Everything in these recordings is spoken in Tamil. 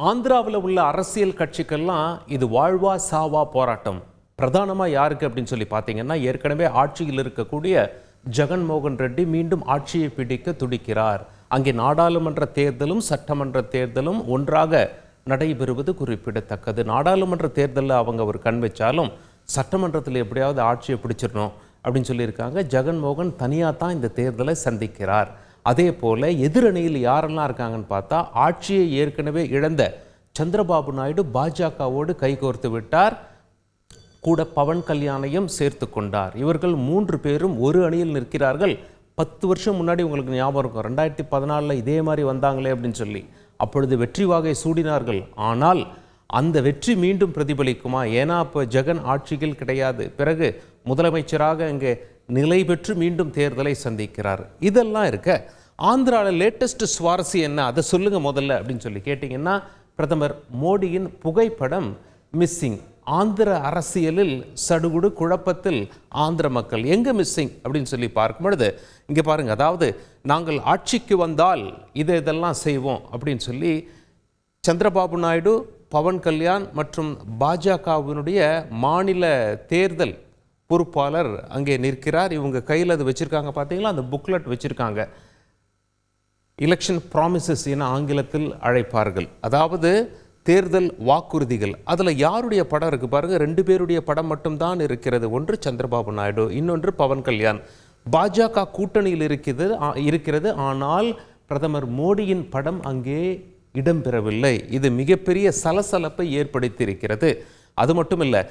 ஆந்திராவில் உள்ள அரசியல் கட்சிக்கெல்லாம் இது வாழ்வா சாவா போராட்டம். பிரதானமாக யாருக்கு அப்படின்னு சொல்லி பார்த்தீங்கன்னா, ஏற்கனவே ஆட்சியில் இருக்கக்கூடிய ஜெகன்மோகன் ரெட்டி மீண்டும் ஆட்சியை பிடிக்க துடிக்கிறார். அங்கே நாடாளுமன்ற தேர்தலும் சட்டமன்ற தேர்தலும் ஒன்றாக நடைபெறுவது குறிப்பிடத்தக்கது. நாடாளுமன்ற தேர்தலில் அவங்க ஒரு கண் வச்சாலும் சட்டமன்றத்தில் எப்படியாவது ஆட்சியை பிடிச்சிடணும் அப்படின்னு சொல்லியிருக்காங்க. ஜெகன்மோகன் தனியாக தான் இந்த தேர்தலை சந்திக்கிறார். அதே போல் எதிரணியில் யாரெல்லாம் இருக்காங்கன்னு பார்த்தா, ஆட்சியை ஏற்கனவே இழந்த சந்திரபாபு நாயுடு பாஜகவோடு கைகோர்த்து விட்டார். கூட பவன் கல்யாணையும் சேர்த்து கொண்டார். இவர்கள் 3 பேரும் ஒரு அணியில் நிற்கிறார்கள். 10 வருஷம் முன்னாடி உங்களுக்கு ஞாபகம் இருக்கும், 2014 இதே மாதிரி வந்தாங்களே அப்படின்னு சொல்லி அப்பொழுது வெற்றி வாகை சூடினார்கள். ஆனால் அந்த வெற்றி மீண்டும் பிரதிபலிக்குமா? ஏன்னா இப்போ ஜெகன் ஆட்சியில் கிடையாது. பிறகு முதலமைச்சராக இங்கே நிலை பெற்று மீண்டும் தேர்தலை சந்திக்கிறார். இதெல்லாம் இருக்க ஆந்திராவில் லேட்டஸ்ட் சுவாரஸ்யம் என்ன, அதை சொல்லுங்கள் முதல்ல அப்படின்னு சொல்லி கேட்டிங்கன்னா, பிரதமர் மோடியின் புகைப்படம் மிஸ்ஸிங். ஆந்திர அரசியலில் சடுகுடு குழப்பத்தில் ஆந்திர மக்கள் எங்கே மிஸ்ஸிங் அப்படின்னு சொல்லி பார்க்கும் பொழுது இங்கே பாருங்கள். அதாவது நாங்கள் ஆட்சிக்கு வந்தால் இதெல்லாம் செய்வோம் அப்படின்னு சொல்லி சந்திரபாபு நாயுடு, பவன் கல்யாண் மற்றும் பாஜகவினுடைய மாநில தேர்தல் பொறுப்பாளர் அங்கே நிற்கிறார். இவங்க கையில் அது வச்சுருக்காங்க. பார்த்தீங்களா, அந்த புக்லெட் வச்சுருக்காங்க. எலெக்ஷன் ப்ராமிசஸ் என ஆங்கிலத்தில் அழைப்பார்கள். அதாவது தேர்தல் வாக்குறுதிகள். அதில் யாருடைய படம் இருக்குது பாருங்கள். 2 பேருடைய படம் மட்டும்தான் இருக்கிறது. ஒன்று சந்திரபாபு நாயுடு, இன்னொன்று பவன் கல்யாண். பாஜக கூட்டணியில் இருக்கிறது. ஆனால் பிரதமர் மோடியின் படம் அங்கே இடம்பெறவில்லை. இது மிகப்பெரிய சலசலப்பை ஏற்படுத்தியிருக்கிறது. அது மட்டும் இல்லை,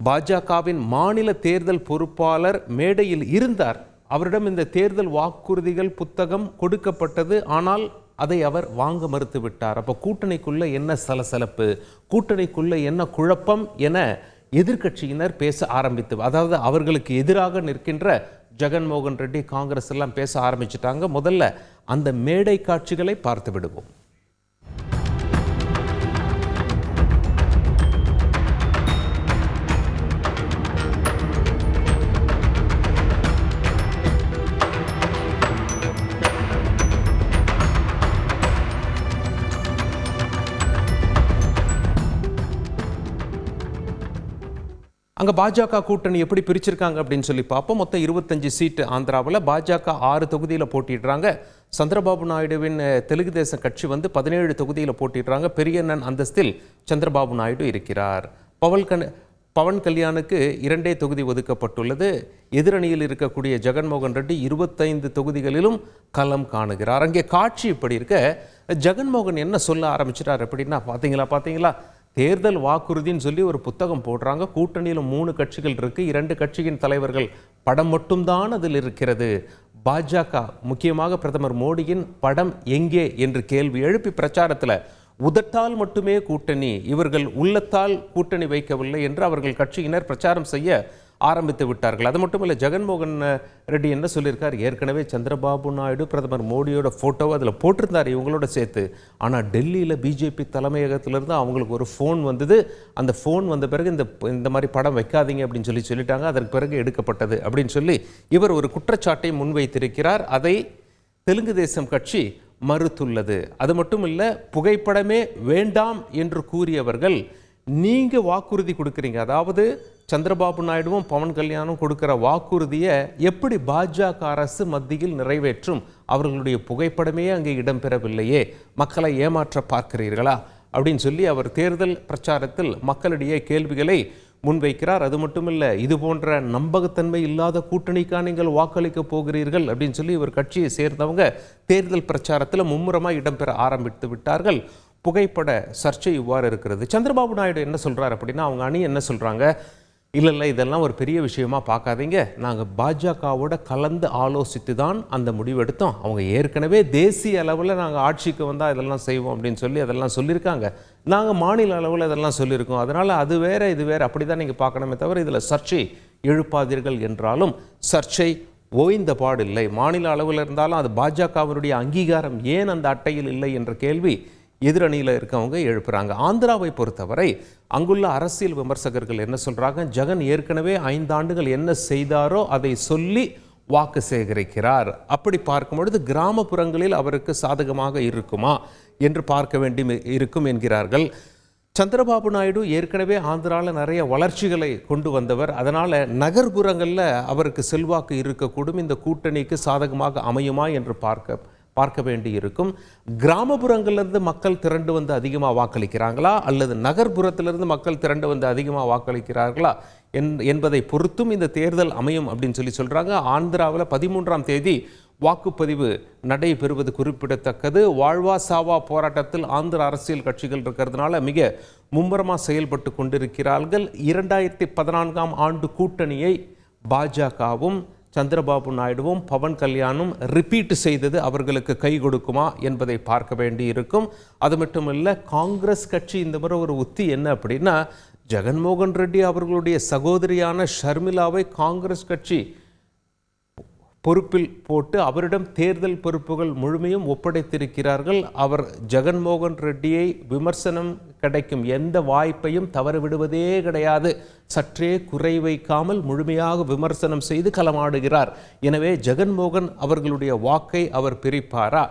பாஜகவின் மாநில தேர்தல் பொறுப்பாளர் மேடையில் இருந்தார். அவரிடம் இந்த தேர்தல் வாக்குறுதிகள் புத்தகம் கொடுக்கப்பட்டது. ஆனால் அதை அவர் வாங்க மறுத்து விட்டார். அப்போ கூட்டணிக்குள்ள என்ன சலசலப்பு, கூட்டணிக்குள்ள என்ன குழப்பம் என எதிர்க்கட்சியினர் பேச ஆரம்பித்து, அதாவது அவர்களுக்கு எதிராக நிற்கின்ற ஜெகன்மோகன் ரெட்டி, காங்கிரஸ் எல்லாம் பேச ஆரம்பிச்சிட்டாங்க. முதல்ல அந்த மேடை காட்சிகளை பார்த்து விடுவோம். அங்கே பாஜக கூட்டணி எப்படி பிரிச்சிருக்காங்க அப்படின்னு சொல்லி பார்ப்போம். மொத்தம் 25 சீட்டு ஆந்திராவில். பாஜக 6 தொகுதியில் போட்டிடுறாங்க. சந்திரபாபு நாயுடுவின் தெலுங்கு தேசம் கட்சி 17 தொகுதியில் போட்டிடுறாங்க. பெரியண்ணன் அந்தஸ்தில் சந்திரபாபு நாயுடு இருக்கிறார். பவன் கல்யாணுக்கு 2 தொகுதி ஒதுக்கப்பட்டுள்ளது. எதிரணியில் இருக்கக்கூடிய ஜெகன்மோகன் ரெட்டி 25 தொகுதிகளிலும் களம் காணுகிறார். அங்கே காட்சி இப்படி இருக்க, ஜெகன்மோகன் என்ன சொல்ல ஆரம்பிச்சிட்டார் அப்படின்னா, பார்த்தீங்களா தேர்தல் வாக்குறுதின்னு சொல்லி ஒரு புத்தகம் போடுறாங்க. கூட்டணியில் 3 கட்சிகள் இருக்கு. 2 கட்சியின் தலைவர்கள் படம் மட்டும்தான் அதில் இருக்கிறது. பாஜக, முக்கியமாக பிரதமர் மோடியின் படம் எங்கே என்று கேள்வி எழுப்பி பிரச்சாரத்தில் உதட்டால் மட்டுமே கூட்டணி, இவர்கள் உள்ளத்தால் கூட்டணி வைக்கவில்லை என்று அவர்கள் கட்சியினர் பிரச்சாரம் செய்ய ஆரம்பித்து விட்டார்கள். அது மட்டும் இல்லை, ஜெகன்மோகன் ரெட்டி என்ன சொல்லியிருக்கார், ஏற்கனவே சந்திரபாபு நாயுடு பிரதமர் மோடியோட ஃபோட்டோவை அதில் போட்டிருந்தார் இவங்களோட சேர்த்து. ஆனால் டெல்லியில் பிஜேபி தலைமையகத்திலிருந்து அவங்களுக்கு ஒரு ஃபோன் வந்தது. அந்த ஃபோன் வந்த பிறகு இந்த மாதிரி படம் வைக்காதீங்க அப்படின்னு சொல்லிட்டாங்க. அதற்கு பிறகு எடுக்கப்பட்டது அப்படின்னு சொல்லி இவர் ஒரு குற்றச்சாட்டை முன்வைத்திருக்கிறார். அதை தெலுங்கு தேசம் கட்சி மறுத்துள்ளது. அது மட்டும் இல்லை, புகைப்படமே வேண்டாம் என்று கூறியவர்கள், நீங்கள் வாக்குறுதி கொடுக்குறீங்க, அதாவது சந்திரபாபு நாயுடுவும் பவன் கல்யாணும் கொடுக்குற வாக்குறுதியை எப்படி பாஜக அரசு மத்தியில் நிறைவேற்றும்? அவர்களுடைய புகைப்படமே அங்கே இடம்பெறவில்லையே, மக்களை ஏமாற்ற பார்க்கிறீர்களா அப்படின்னு சொல்லி அவர் தேர்தல் பிரச்சாரத்தில் மக்களிடையே கேள்விகளை முன்வைக்கிறார். அது மட்டும் இல்லை, இது போன்ற நம்பகத்தன்மை இல்லாத கூட்டணிக்காக நீங்கள் வாக்களிக்க போகிறீர்கள் அப்படின்னு சொல்லி இவர் கட்சியை சேர்ந்தவங்க தேர்தல் பிரச்சாரத்தில் மும்முரமாக இடம்பெற ஆரம்பித்து விட்டார்கள். புகைப்பட சர்ச்சை இவ்வாறு இருக்கிறது. சந்திரபாபு நாயுடு என்ன சொல்கிறார் அப்படின்னா, அவங்க அணி என்ன சொல்கிறாங்க, இல்லை இதெல்லாம் ஒரு பெரிய விஷயமா பார்க்காதீங்க, நாங்கள் பாஜகவோட கலந்து ஆலோசித்து தான் அந்த முடிவெடுத்தோம். அவங்க ஏற்கனவே தேசிய அளவில் நாங்கள் ஆட்சிக்கு வந்தால் இதெல்லாம் செய்வோம் அப்படின்னு சொல்லி அதெல்லாம் சொல்லியிருக்காங்க. நாங்கள் மாநில அளவில் இதெல்லாம் சொல்லியிருக்கோம். அதனால் அது வேறு இது வேறு, அப்படி தான் நீங்கள் பார்க்கணுமே தவிர இதில் சர்ச்சை எழுப்பாதீர்கள் என்றாலும் சர்ச்சை ஓய்ந்த பாடில்லை. மாநில அளவில் இருந்தாலும் அது பாஜகவினுடைய அங்கீகாரம் ஏன் அந்த அட்டையில் இல்லை என்ற கேள்வி எதிரணியில் இருக்கவங்க எழுப்புறாங்க. ஆந்திராவை பொறுத்தவரை அங்குள்ள அரசியல் விமர்சகர்கள் என்ன சொல்கிறாங்க, ஜெகன் ஏற்கனவே 5 ஆண்டுகள் என்ன செய்தாரோ அதை சொல்லி வாக்கு சேகரிக்கிறார். அப்படி பார்க்கும் பொழுது கிராமப்புறங்களில் அவருக்கு சாதகமாக இருக்குமா என்று பார்க்க வேண்டி இருக்கும் என்கிறார்கள். சந்திரபாபு நாயுடு ஏற்கனவே ஆந்திராவில் நிறைய வளர்ச்சிகளை கொண்டு வந்தவர். அதனால் நகர்ப்புறங்களில் அவருக்கு செல்வாக்கு இருக்கக்கூடும். இந்த கூட்டணிக்கு சாதகமாக அமையுமா என்று பார்க்க வேண்டி இருக்கும். கிராமப்புறங்களிலிருந்து மக்கள் திரண்டு வந்து அதிகமாக வாக்களிக்கிறாங்களா அல்லது நகர்ப்புறத்திலிருந்து மக்கள் திரண்டு வந்து அதிகமாக வாக்களிக்கிறார்களா என்பதை பொறுத்தும் இந்த தேர்தல் அமையும் அப்படின்னு சொல்கிறாங்க. ஆந்திராவில் 13ஆம் தேதி வாக்குப்பதிவு நடைபெறுவது குறிப்பிடத்தக்கது. வாழ்வா சாவா போராட்டத்தில் ஆந்திர அரசியல் கட்சிகள் இருக்கிறதுனால மிக மும்முரமாக செயல்பட்டு கொண்டிருக்கிறார்கள். 2014ஆம் ஆண்டு கூட்டணியை பாஜகவும் சந்திரபாபு நாயுடுவும் பவன் கல்யாணும் ரிப்பீட் செய்தது அவர்களுக்கு கை கொடுக்குமா என்பதை பார்க்க வேண்டி இருக்கும். அது மட்டுமல்ல, காங்கிரஸ் கட்சி இந்த முறை ஒரு உத்தி என்ன அப்படின்னா, ஜெகன்மோகன் ரெட்டி அவர்களுடைய சகோதரியான ஷர்மிளாவை காங்கிரஸ் கட்சி பொறுப்பில் போட்டு அவரிடம் தேர்தல் பொறுப்புகள் முழுமையும் ஒப்படைத்திருக்கிறார்கள். அவர் ஜெகன்மோகன் ரெட்டியை விமர்சனம் கிடைக்கும் எந்த வாய்ப்பையும் தவறவிடுவதே கிடையாது. சற்றே குறை வைக்காமல் முழுமையாக விமர்சனம் செய்து களமாடுகிறார். எனவே ஜெகன்மோகன் அவர்களுடைய வாக்கை அவர் பிரிப்பாரா?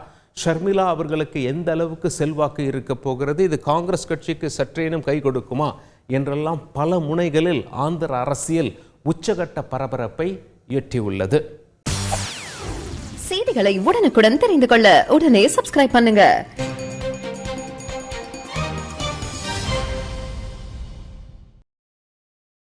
ஷர்மிளா அவர்களுக்கு எந்த அளவுக்கு செல்வாக்கு இருக்க போகிறது? இது காங்கிரஸ் கட்சிக்கு சற்றேனும் கை கொடுக்குமா என்றெல்லாம் பல முனைகளில் ஆந்திர அரசியல் உச்சகட்ட பரபரப்பை எட்டியுள்ளது. செய்திகளை உடனுக்குடன் தெரிந்து கொள்ள உடனே சப்ஸ்கிரைப் பண்ணுங்க.